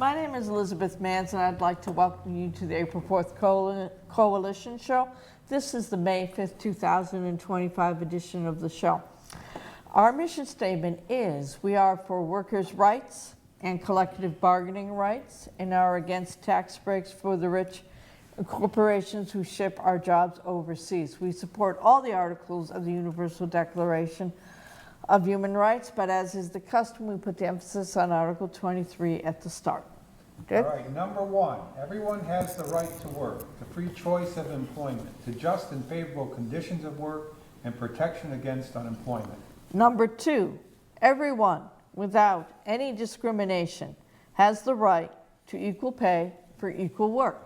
My name is Elizabeth Manns, and I'd like to welcome you to the April 4th Coalition Show. This is the May 5th, 2025 edition of the show. Our mission statement is, we are for workers' rights and collective bargaining rights, and are against tax breaks for the rich corporations who ship our jobs overseas. We support all the articles of the Universal Declaration of Human Rights, but as is the custom, we put the emphasis on Article 23 at the start. All right, number one, everyone has the right to work, to free choice of employment, to just and favorable conditions of work, and protection against unemployment. Number two, everyone, without any discrimination, has the right to equal pay for equal work.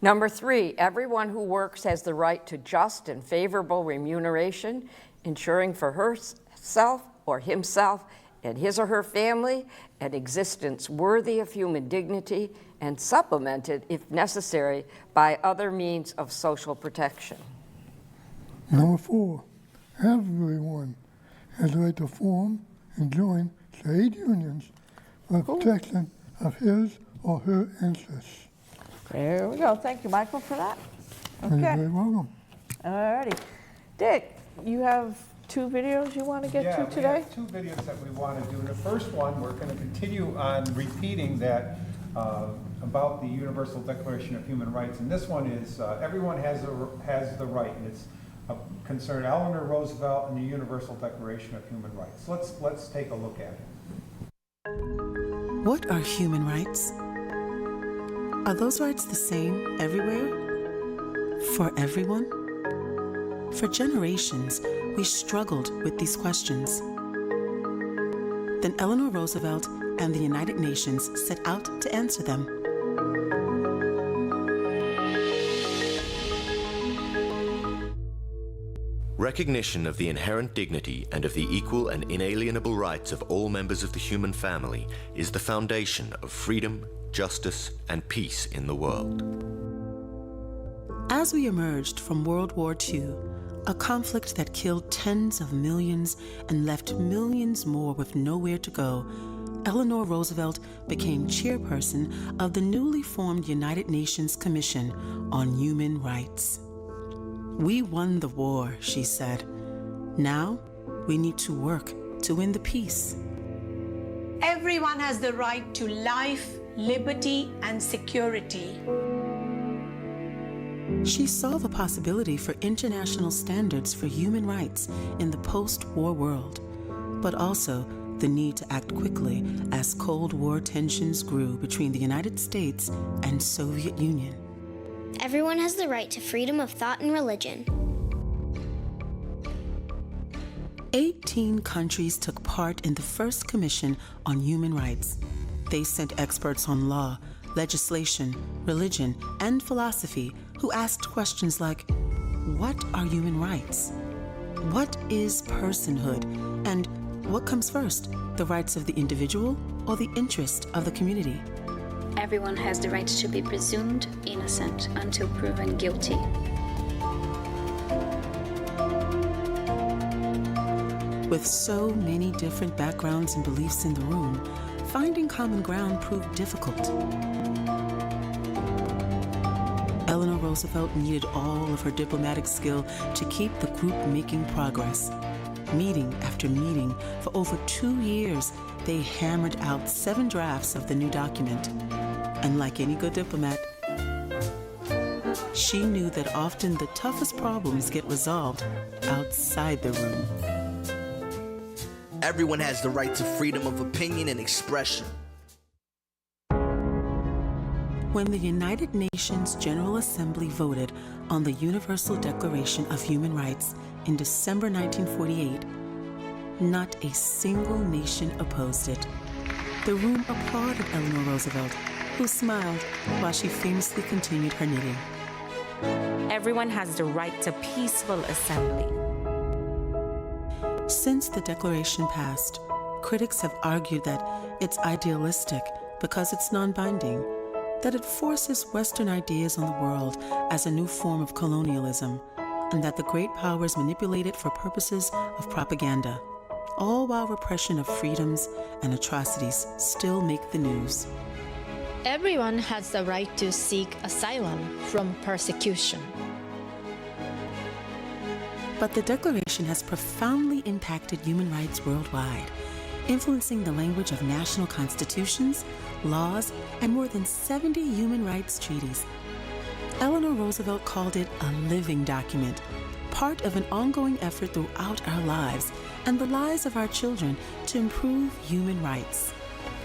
Number three, everyone who works has the right to just and favorable remuneration, ensuring for herself or himself and his or her family an existence worthy of human dignity and supplemented, if necessary, by other means of social protection. Number four, everyone has the right to form and join trade unions for protection of his or her interests. There we go. Thank you, Michael, for that. You're very welcome. All righty. Dick, you have two videos you want to get to today? We have two videos that we want to do. In the first one, we're going to continue on repeating that about the Universal Declaration of Human Rights. And this one is everyone has the right, and it's concerned Eleanor Roosevelt and the Universal Declaration of Human Rights. Let's take a look at it. What are human rights? Are those rights the same everywhere? For everyone? For generations, we struggled with these questions. Then Eleanor Roosevelt and the United Nations set out to answer them. Recognition of the inherent dignity and of the equal and inalienable rights of all members of the human family is the foundation of freedom, justice, and peace in the world. As we emerged from World War II, a conflict that killed tens of millions and left millions more with nowhere to go, Eleanor Roosevelt became chairperson of the newly formed United Nations Commission on Human Rights. We won the war, she said. Now we need to work to win the peace. Everyone has the right to life, liberty, and security. She saw the possibility for international standards for human rights in the post-war world, but also the need to act quickly as Cold War tensions grew between the United States and Soviet Union. Everyone has the right to freedom of thought and religion. 18 countries took part in the first Commission on Human Rights. They sent experts on law, legislation, religion, and philosophy who asked questions like, what are human rights? What is personhood? And what comes first, the rights of the individual or the interest of the community? Everyone has the right to be presumed innocent until proven guilty. With so many different backgrounds and beliefs in the room, finding common ground proved difficult. Eleanor Roosevelt needed all of her diplomatic skill to keep the group making progress. Meeting after meeting, for over 2 years, they hammered out 7 drafts of the new document. And like any good diplomat, she knew that often the toughest problems get resolved outside the room. Everyone has the right to freedom of opinion and expression. When the United Nations General Assembly voted on the Universal Declaration of Human Rights in December 1948, not a single nation opposed it. The room applauded Eleanor Roosevelt, who smiled while she famously continued her knitting. Everyone has the right to peaceful assembly. Since the Declaration passed, critics have argued that it's idealistic because it's non-binding, that it forces Western ideas on the world as a new form of colonialism, and that the great powers manipulate it for purposes of propaganda, all while repression of freedoms and atrocities still make the news. Everyone has the right to seek asylum from persecution. But the Declaration has profoundly impacted human rights worldwide, influencing the language of national constitutions, laws, and more than 70 human rights treaties. Eleanor Roosevelt called it a living document, part of an ongoing effort throughout our lives and the lives of our children to improve human rights.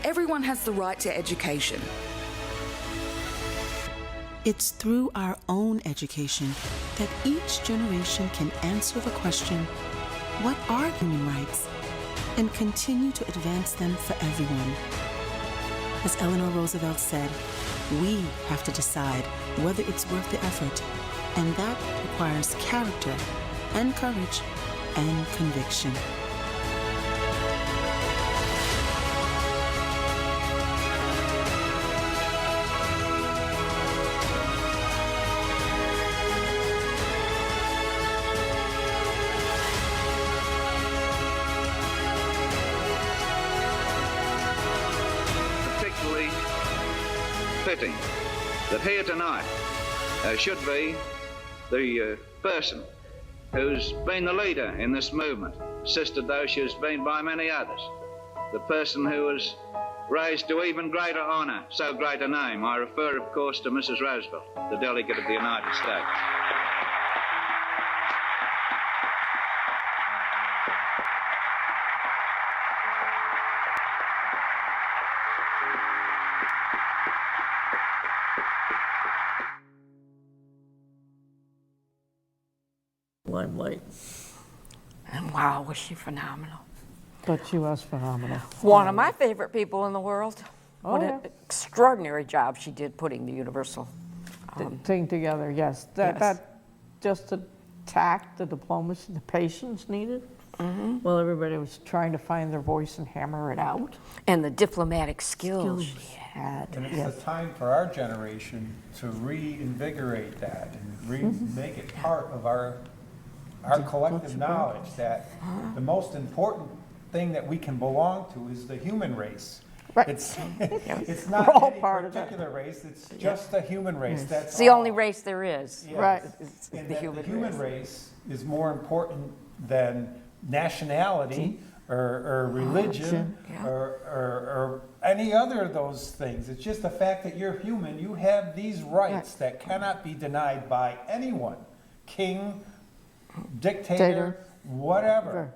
Everyone has the right to education. It's through our own education that each generation can answer the question, what are human rights? And continue to advance them for everyone. As Eleanor Roosevelt said, we have to decide whether it's worth the effort, and that requires character and courage and conviction. Fitting that here tonight should be the person who's been the leader in this movement, assisted though she has been by many others, the person who was raised to even greater honor, so great a name. I refer, of course, to Mrs. Roosevelt, the delegate of the United States. Limelight. And wow, was she phenomenal. But she was phenomenal. One of my favorite people in the world. Oh, What yeah. an extraordinary job she did putting the Universal Thing together, yes. That just the tact, the diplomacy, the patience needed. Well, everybody was trying to find their voice and hammer it out. And the diplomatic skills she had. And it's the time for our generation to reinvigorate that and make it part of our collective knowledge that the most important thing that we can belong to is the human race. Right. It's We're not all any part of particular race, it's just the human race. That's It's the all. only race there is. Yes. Right. It's And the that human race is more important than nationality or religion or any other of those things. It's just the fact that you're human. You have these rights that cannot be denied by anyone. King, dictator, whatever,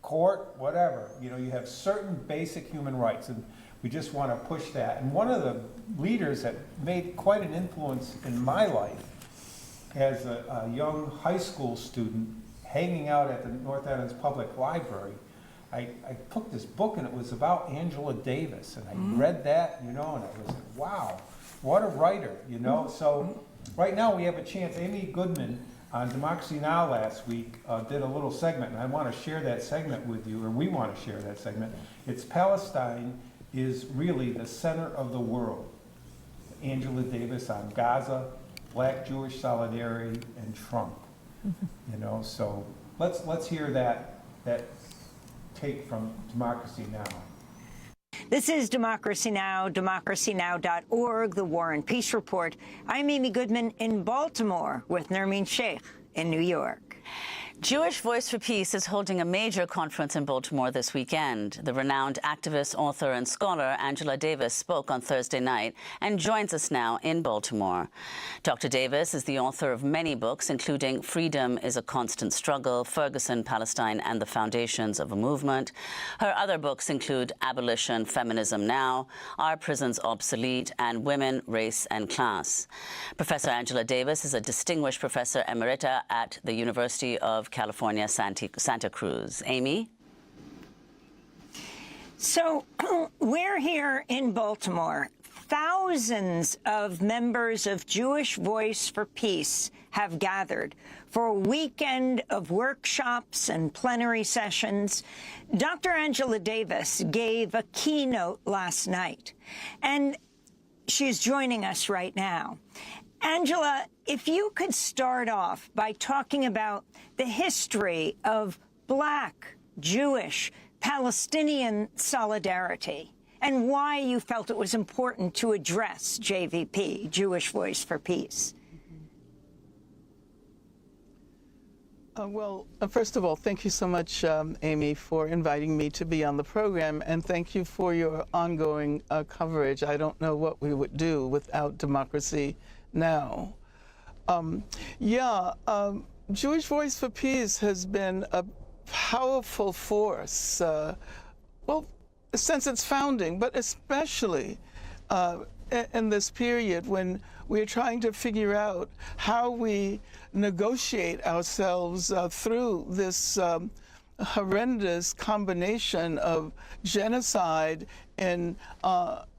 court, whatever. You know, you have certain basic human rights, and we just want to push that. And one of the leaders that made quite an influence in my life as a young high school student hanging out at the North Adams Public Library, I took this book, and it was about Angela Davis, and I read that, you know, and I was like, wow, what a writer, you know. So right now we have a chance. Amy Goodman on Democracy Now! Last week did a little segment, and I want to share that segment with you, or we want to share that segment. It's Palestine is really the center of the world. Angela Davis on Gaza, Black Jewish solidarity, and Trump. You know, so let's hear that take from Democracy Now! This is Democracy Now!, democracynow.org, the War and Peace Report. I'm Amy Goodman in Baltimore with Nermeen Sheikh in New York. Jewish Voice for Peace is holding a major conference in Baltimore this weekend. The renowned activist, author, and scholar Angela Davis spoke on Thursday night and joins us now in Baltimore. Dr. Davis is the author of many books, including Freedom is a Constant Struggle, Ferguson, Palestine, and the Foundations of a Movement. Her other books include Abolition, Feminism Now, Are Prisons Obsolete, and Women, Race, and Class. Professor Angela Davis is a distinguished professor emerita at the University of California, Santa Cruz. Amy? So we're here in Baltimore. Thousands of members of Jewish Voice for Peace have gathered for a weekend of workshops and plenary sessions. Dr. Angela Davis gave a keynote last night, and she's joining us right now. Angela, if you could start off by talking about the history of Black, Jewish, Palestinian solidarity and why you felt it was important to address JVP, Jewish Voice for Peace. First of all, thank you so much, Amy, for inviting me to be on the program, and thank you for your ongoing coverage. I don't know what we would do without Democracy Now! Jewish Voice for Peace has been a powerful force, since its founding, but especially in this period when we're trying to figure out how we negotiate ourselves through this horrendous combination of genocide in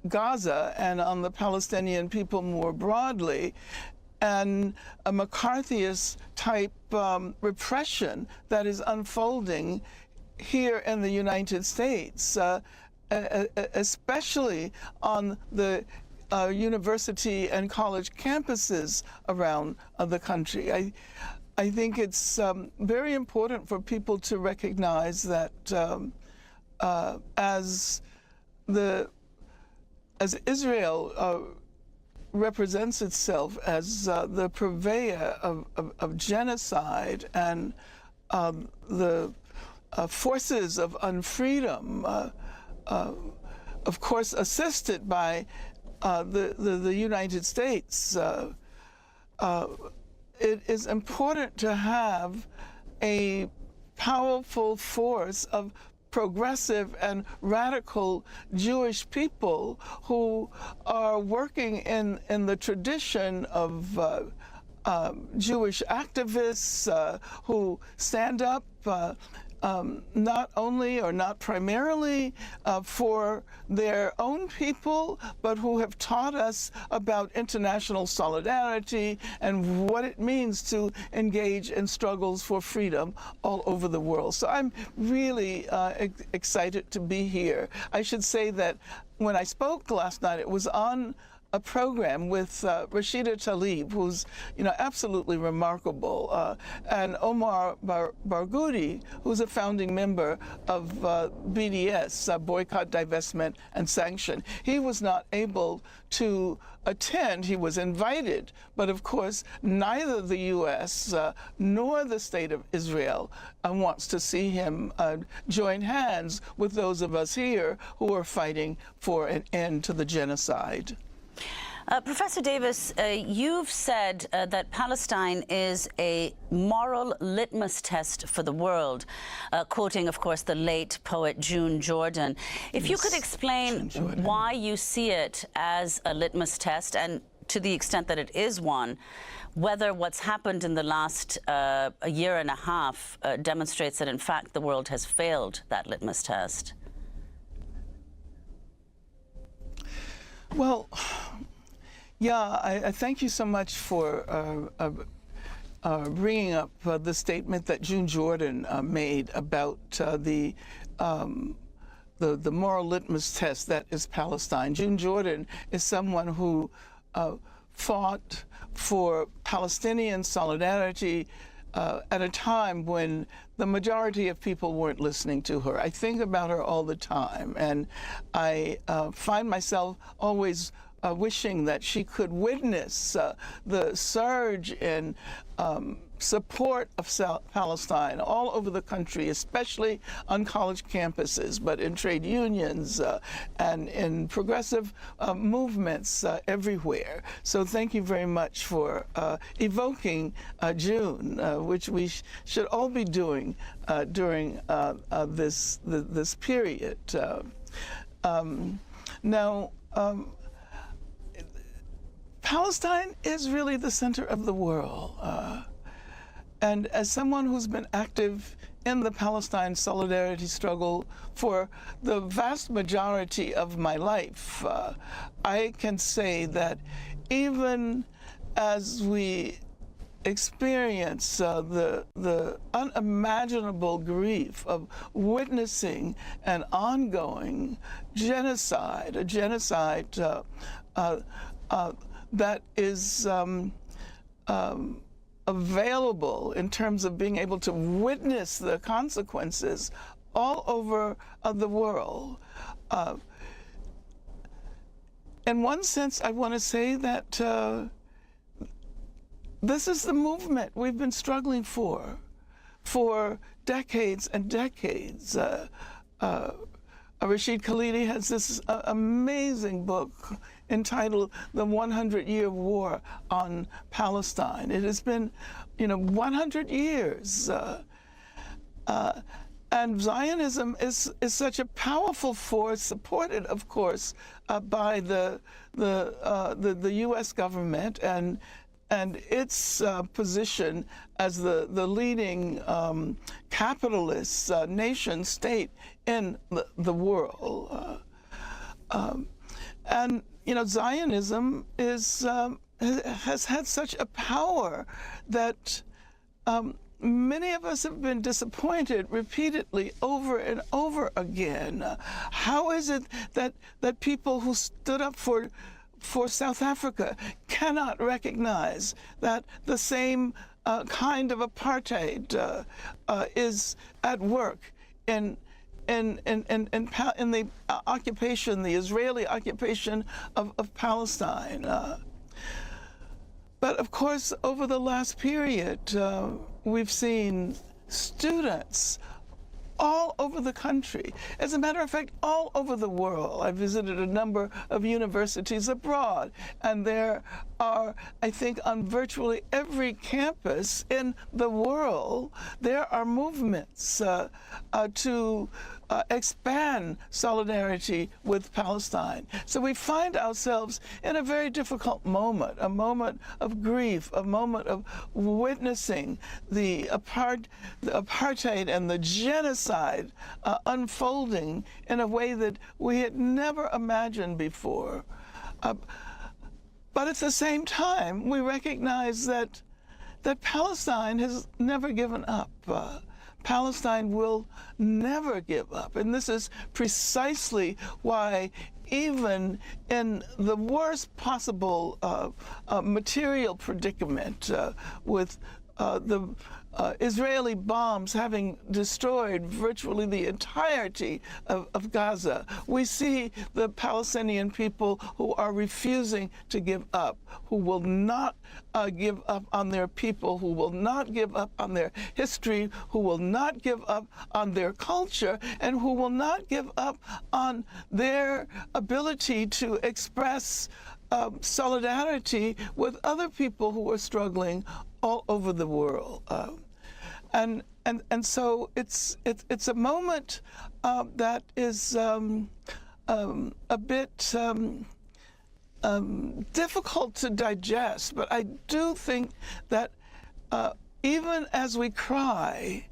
Gaza and on the Palestinian people more broadly, and a McCarthyist-type repression that is unfolding here in the United States, especially on the university and college campuses around the country. I think it's very important for people to recognize that as Israel represents itself as the purveyor of genocide and the forces of unfreedom, of course assisted by the United States, it is important to have a powerful force of progressive and radical Jewish people who are working in the tradition of Jewish activists who stand up not only or not primarily for their own people, but who have taught us about international solidarity and what it means to engage in struggles for freedom all over the world. So I'm really excited to be here. I should say that when I spoke last night, it was on a program with Rashida Tlaib, who's absolutely remarkable, and Omar Barghouti, who's a founding member of BDS, Boycott, Divestment, and Sanction. He was not able to attend. He was invited, but of course, neither the U.S. Nor the State of Israel wants to see him join hands with those of us here who are fighting for an end to the genocide. Professor Davis, you've said that Palestine is a moral litmus test for the world, quoting, of course, the late poet June Jordan. If you could explain why you see it as a litmus test, and to the extent that it is one, whether what's happened in the last a year and a half demonstrates that, in fact, the world has failed that litmus test. Well, I thank you so much for bringing up the statement that June Jordan made about the moral litmus test that is Palestine. June Jordan is someone who fought for Palestinian solidarity at a time when the majority of people weren't listening to her. I think about her all the time, and I find myself always wishing that she could witness the surge in support of Palestine all over the country, especially on college campuses, but in trade unions and in progressive movements everywhere. So thank you very much for evoking June, which we should all be doing during this period. Palestine is really the center of the world. And as someone who's been active in the Palestine solidarity struggle for the vast majority of my life, I can say that even as we experience the unimaginable grief of witnessing an ongoing genocide, a genocide that is available in terms of being able to witness the consequences all over the world. in one sense, I want to say that this is the movement we've been struggling for decades and decades. Rashid Khalidi has this amazing book entitled The 100-Year War on Palestine. It has been, 100 years. And Zionism is such a powerful force, supported, of course, by the U.S. government and its position as the leading capitalist nation state in the world. And Zionism has had such a power that many of us have been disappointed repeatedly over and over again. How is it that people who stood up for South Africa cannot recognize that the same kind of apartheid is at work in the occupation, the Israeli occupation of Palestine? But of course, over the last period, we've seen students all over the country. As a matter of fact, all over the world. I visited a number of universities abroad, and there are, I think, on virtually every campus in the world, there are movements to expand solidarity with Palestine. So we find ourselves in a very difficult moment, a moment of grief, a moment of witnessing the apartheid and the genocide unfolding in a way that we had never imagined before. But at the same time, we recognize that Palestine has never given up. Palestine will never give up. And this is precisely why, even in the worst possible material predicament, with the Israeli bombs having destroyed virtually the entirety of Gaza, we see the Palestinian people who are refusing to give up, who will not give up on their people, who will not give up on their history, who will not give up on their culture, and who will not give up on their ability to express solidarity with other people who are struggling all over the world. And so it's a moment that is a bit difficult to digest, but I do think that even as we cry,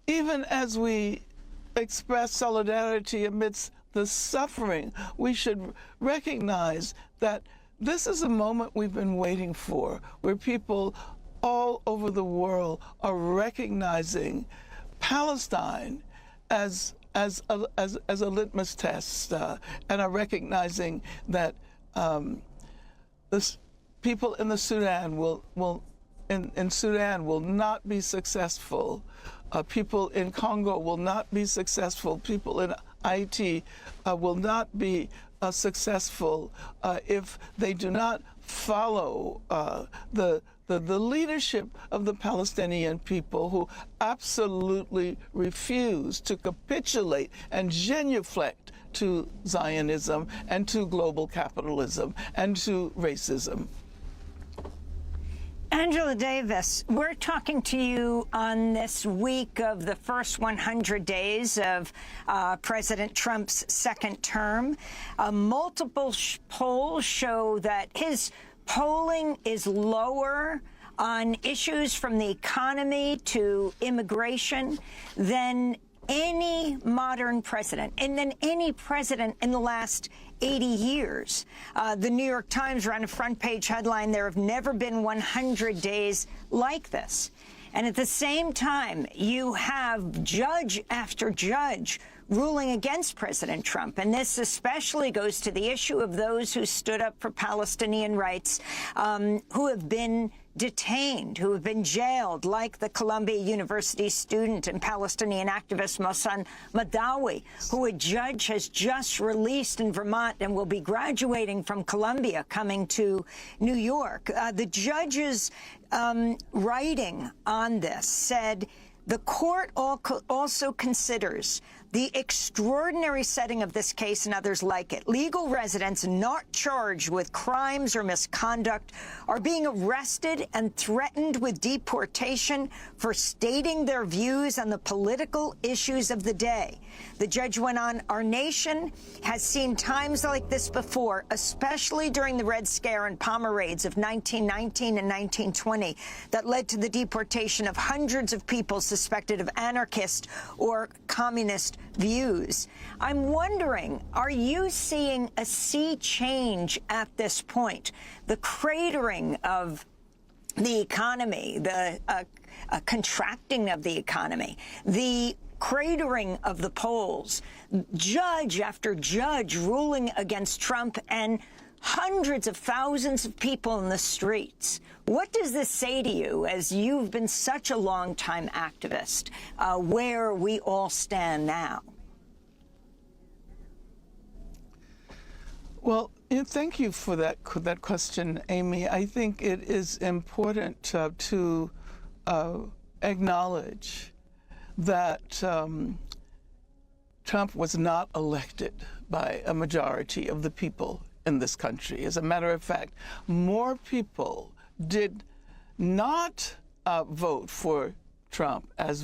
even as we express solidarity amidst the suffering, we should recognize that this is a moment we've been waiting for, where people all over the world are recognizing Palestine as a litmus test, and are recognizing that people in the Sudan in Sudan will not be successful. People in Congo will not be successful. People in Haiti will not be successful if they do not follow the leadership of the Palestinian people, who absolutely refuse to capitulate and genuflect to Zionism and to global capitalism and to racism. Angela Davis, we're talking to you on this week of the first 100 days of President Trump's second term. Multiple polls show that his polling is lower on issues from the economy to immigration than any modern president, and than any president in the last 80 years. The New York Times ran a front page headline, "There have never been 100 days like this." And at the same time, you have judge after judge ruling against President Trump. And this especially goes to the issue of those who stood up for Palestinian rights, who have been detained, who have been jailed, like the Columbia University student and Palestinian activist Mohsen Madawi, who a judge has just released in Vermont and will be graduating from Columbia, coming to New York. The judge's writing on this said, the court also considers the extraordinary setting of this case and others like it. Legal residents not charged with crimes or misconduct are being arrested and threatened with deportation for stating their views on the political issues of the day. The judge went on, our nation has seen times like this before, especially during the Red Scare and Palmer raids of 1919 and 1920 that led to the deportation of hundreds of people suspected of anarchist or communist views. I'm wondering, are you seeing a sea change at this point? The cratering of the economy, the contracting of the economy, the cratering of the polls, judge after judge ruling against Trump, and hundreds of thousands of people in the streets. What does this say to you, as you've been such a long-time activist, where we all stand now? Well, thank you for that question, Amy. I think it is important to acknowledge that Trump was not elected by a majority of the people in this country. As a matter of fact, more people did not vote for Trump than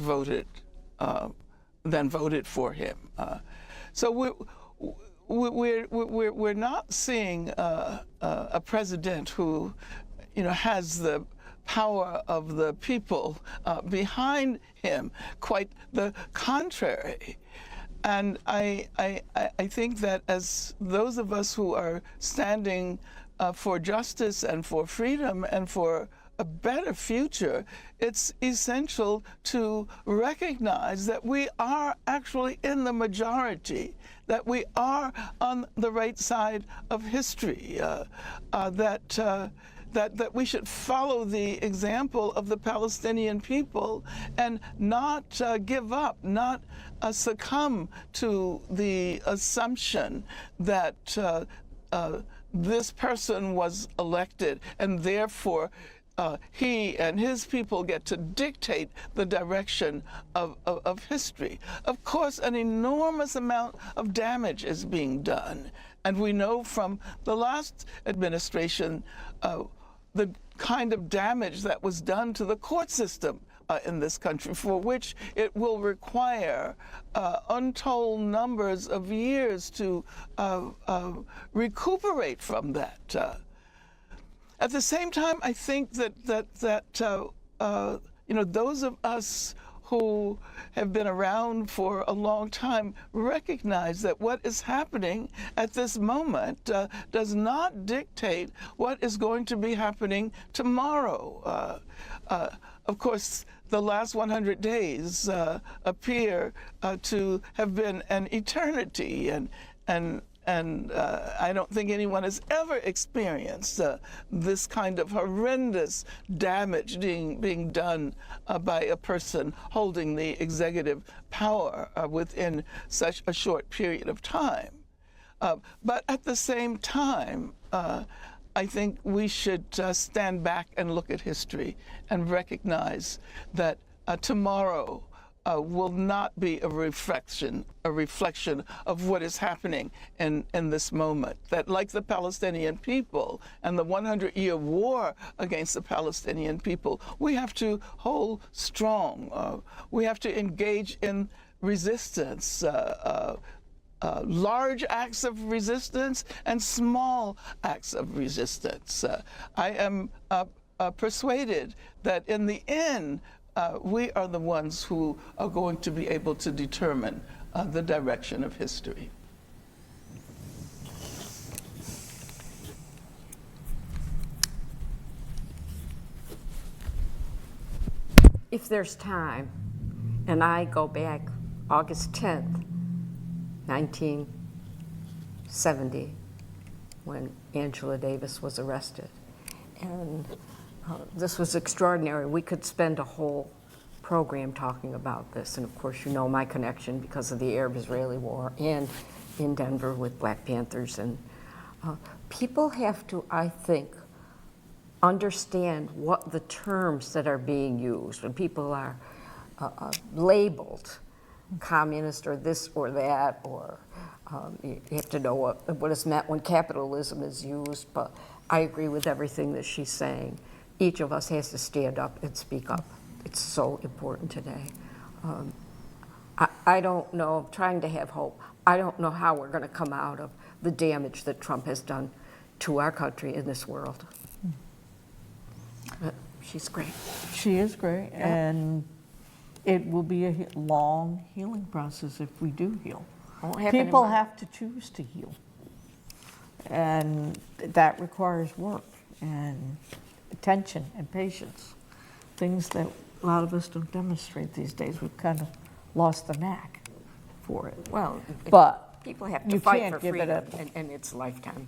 voted for him. So we're not seeing a president who, has the power of the people behind him. Quite the contrary. And I think that as those of us who are standing for justice and for freedom and for a better future, it's essential to recognize that we are actually in the majority, that we are on the right side of history, that we should follow the example of the Palestinian people and not give up, not succumb to the assumption that this person was elected and therefore he and his people get to dictate the direction of history. Of course, an enormous amount of damage is being done. And we know from the last administration the kind of damage that was done to the court system in this country, for which it will require untold numbers of years to recuperate from that. At the same time, I think that those of us who have been around for a long time recognize that what is happening at this moment does not dictate what is going to be happening tomorrow. Of course, the last 100 days appear to have been an eternity, and I don't think anyone has ever experienced this kind of horrendous damage being done by a person holding the executive power within such a short period of time. But at the same time, I think we should stand back and look at history and recognize that tomorrow will not be a reflection of what is happening in this moment. That like the Palestinian people and the 100-year war against the Palestinian people, we have to hold strong. We have to engage in resistance, large acts of resistance and small acts of resistance. I am persuaded that in the end, we are the ones who are going to be able to determine the direction of history. If there's time, and I go back August 10th, 1970, when Angela Davis was arrested. And This was extraordinary. We could spend a whole program talking about this. And of course, you know my connection because of the Arab-Israeli war and in Denver with Black Panthers. And people have to, I think, understand what the terms that are being used when people are labeled communist or this or that, or you have to know what is meant when capitalism is used. But I agree with everything that she's saying. Each of us has to stand up and speak up. It's so important today. I don't know, I'm trying to have hope. I don't know how we're going to come out of the damage that Trump has done to our country in this world. But she's great. She is great, and it will be a long healing process if we do heal. People have to choose to heal, and that requires work and attention and patience, things that a lot of us don't demonstrate these days. We've kind of lost the knack for it. Well, but people have to fight for give freedom, it and it's a lifetime.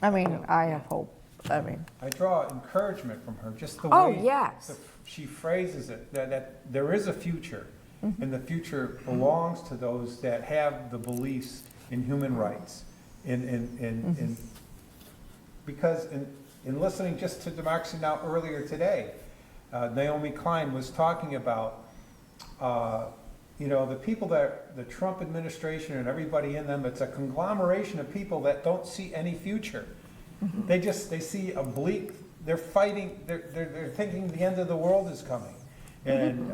I mean, I have hope. I draw encouragement from her, just the Oh, way yes. she phrases it, that there is a future, and the future belongs to those that have the beliefs in human rights. Because in listening just to Democracy Now! Earlier today, Naomi Klein was talking about, the people that the Trump administration and everybody in them, it's a conglomeration of people that don't see any future. They see a bleak, they're fighting, they're thinking the end of the world is coming, and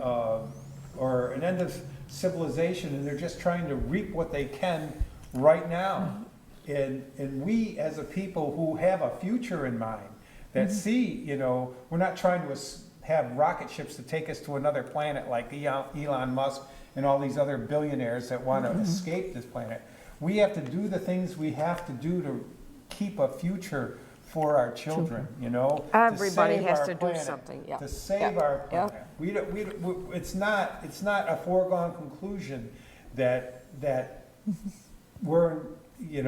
or an end of civilization, and they're just trying to reap what they can right now. And we as a people who have a future in mind, that see, we're not trying to have rocket ships to take us to another planet like Elon Musk and all these other billionaires that want to escape this planet. We have to do the things we have to do to keep a future for our children, Everybody has to do planet, something, yeah. to save our planet. It's not a foregone conclusion that we're the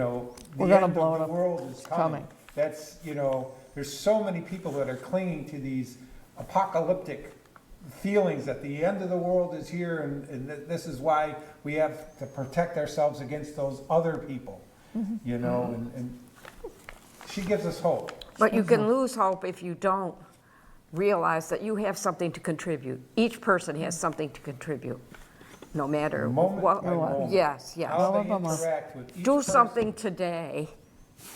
gonna end blow of it the up. world is It's coming. coming. That's there's so many people that are clinging to these apocalyptic feelings that the end of the world is here, and this is why we have to protect ourselves against those other people, and she gives us hope. But you can lose hope if you don't realize that you have something to contribute. Each person has something to contribute, no matter what. Yes, yes. How they interact with each Do person. something today,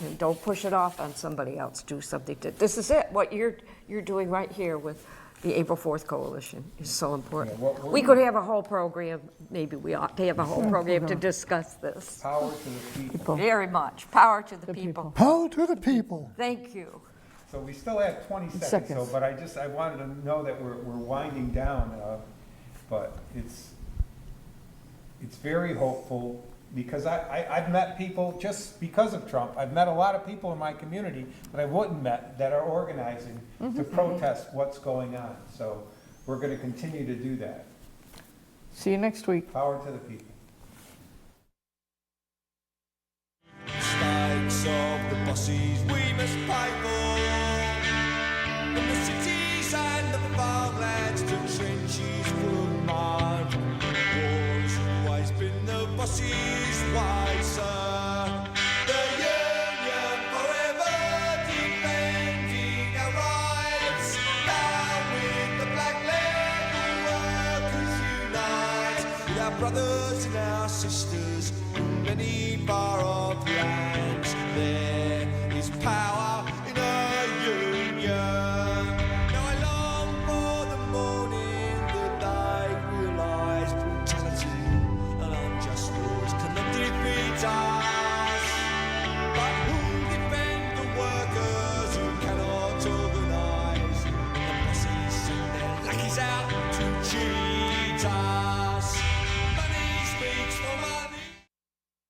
and don't push it off on somebody else. Do something this is it. What you're doing right here with the April 4th Coalition is so important. We could have a whole program, maybe we ought to have a whole program to discuss this. Power to the people. Very much. Power to the people. Power to the people. Thank you. So we still have 20 seconds, but I wanted to know that we're winding down, but it's very hopeful, because I've met people just because of Trump. I've met a lot of people in my community that I wouldn't met that are organizing to protest what's going on. So we're going to continue to do that. See you next week. Power to the people. Mistakes of the bosses we must pay for. In the cities and the farmlands, the trenches full of mud. War's always been the bosses' way, sir. The Union forever defending our rights. Down with the black level workers unite. With our brothers and our sisters in many far off lands, there is power